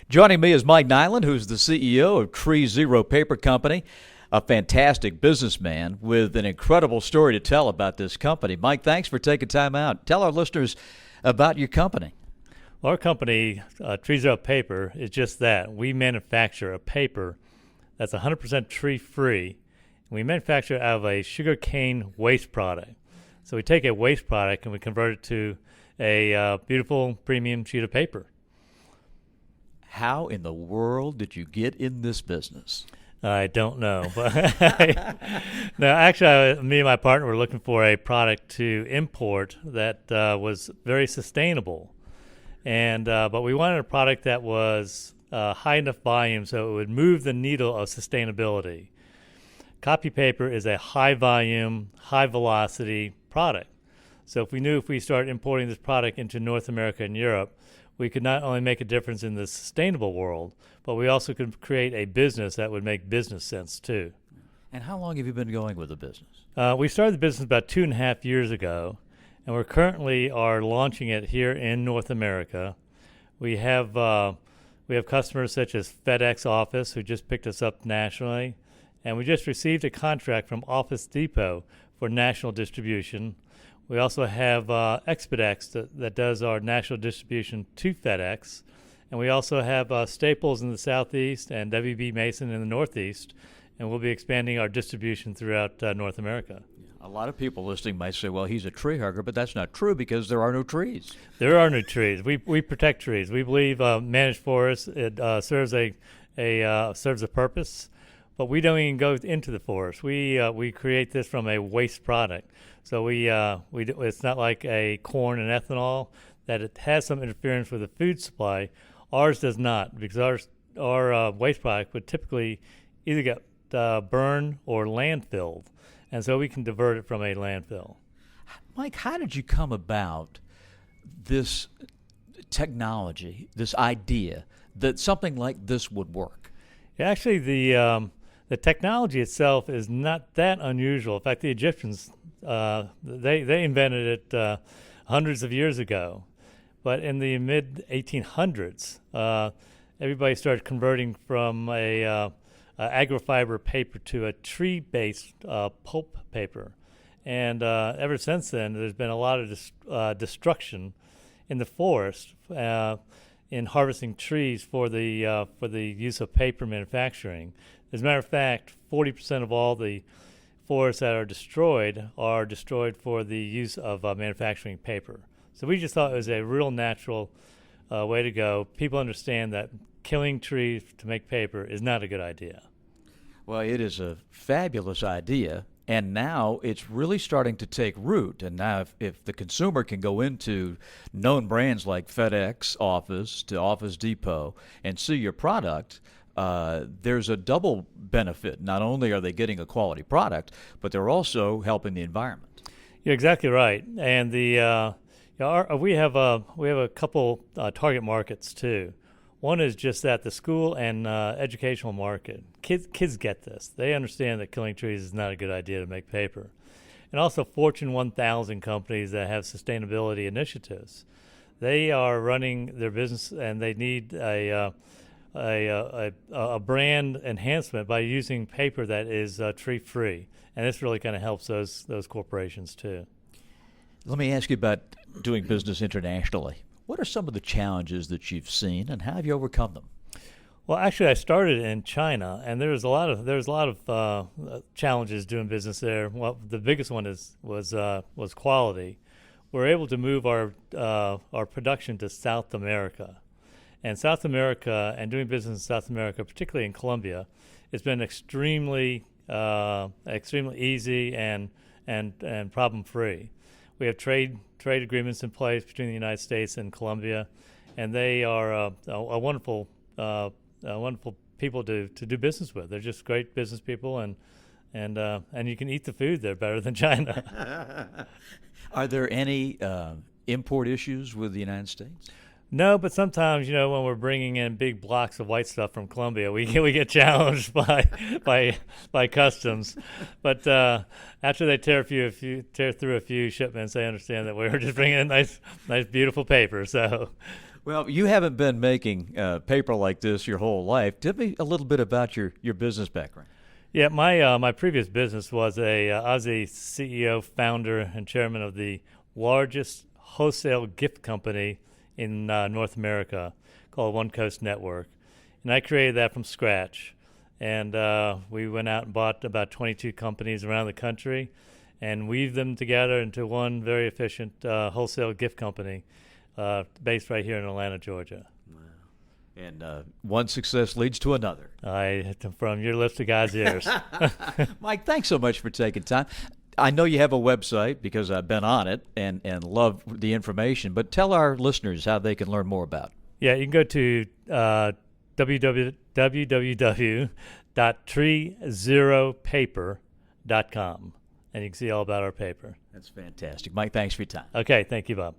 Joining me is Mike Nilan, who's the CEO of TreeZero Paper Company, a fantastic businessman with an incredible story to tell about this company. Mike, thanks for taking time out. Tell our listeners about your company. Well, our company, TreeZero Paper, is just that. We manufacture a paper that's 100% tree-free. We manufacture it out of a sugarcane waste product. So we take a waste product and we convert it to a beautiful premium sheet of paper. How in the world did you get in this business? I don't know. But no, actually, me and my partner were looking for a product to import that was very sustainable. And but we wanted a product that was high enough volume so it would move the needle of sustainability. Copy paper is a high volume, high velocity product. So if we started importing this product into North America and Europe, we could not only make a difference in the sustainable world, but we also could create a business that would make business sense too. And how long have you been going with the business? We started the business about 2.5 years ago, and we're currently launching it here in North America. We have customers such as FedEx Office, who just picked us up nationally, and we just received a contract from Office Depot for national distribution. We also have Expedex that does our national distribution to FedEx. And we also have Staples in the Southeast and WB Mason in the Northeast. And we'll be expanding our distribution throughout North America. A lot of people listening might say, well, he's a tree hugger, but that's not true because there are no trees. There are no trees. We protect trees. We believe managed forests, it serves a purpose. But we don't even go into the forest. We create this from a waste product. So it's not like a corn and ethanol that it has some interference with the food supply. Ours does not, because our waste product would typically either get burned or landfilled, and so we can divert it from a landfill. Mike, how did you come about this technology, this idea that something like this would work? Yeah, actually, the technology itself is not that unusual. In fact, the Egyptians they invented it hundreds of years ago. But in the mid-1800s, everybody started converting from a agrofiber paper to a tree-based pulp paper. And ever since then, there's been a lot of destruction in the forest in harvesting trees for the use of paper manufacturing. As a matter of fact, 40% of all the forests that are destroyed for the use of manufacturing paper. So we just thought it was a real natural way to go. People understand that killing trees to make paper is not a good idea. Well, it is a fabulous idea, and now it's really starting to take root. And now if the consumer can go into known brands like FedEx Office to Office Depot and see your product, there's a double benefit. Not only are they getting a quality product, but they're also helping the environment. You're exactly right. And we have a couple target markets too. One is just that the school and educational market. Kids get this. They understand that killing trees is not a good idea to make paper. And also Fortune 1000 companies that have sustainability initiatives. They are running their business and they need a brand enhancement by using paper that is tree-free. And this really kind of helps those corporations too. Let me ask you about doing business internationally. What are some of the challenges that you've seen, and how have you overcome them? Well, actually, I started in China, and there's a lot of challenges doing business there. Well, the biggest one was quality. We're able to move our production to South America, and South America and doing business in South America, particularly in Colombia, has been extremely easy and problem free. We have trade agreements in place between the United States and Colombia, and they are a wonderful people to do business with. They're just great business people, and you can eat the food there better than China. Are there any import issues with the United States? No, but sometimes, when we're bringing in big blocks of white stuff from Colombia, we get challenged by customs. But after they tear through a few shipments, they understand that we're just bringing in nice, beautiful paper. So Well, you haven't been making paper like this your whole life. Tell me a little bit about your business background. Yeah, my previous business was I was a CEO, founder, and chairman of the largest wholesale gift company in North America called One Coast Network, and I created that from scratch. And we went out and bought about 22 companies around the country, and weaved them together into one very efficient wholesale gift company based right here in Atlanta, Georgia. And one success leads to another. From your lips to God's ears. Mike, thanks so much for taking time. I know you have a website because I've been on it and love the information, but tell our listeners how they can learn more about it. Yeah, you can go to www.treezeropaper.com, and you can see all about our paper. That's fantastic. Mike, thanks for your time. Okay, thank you, Bob.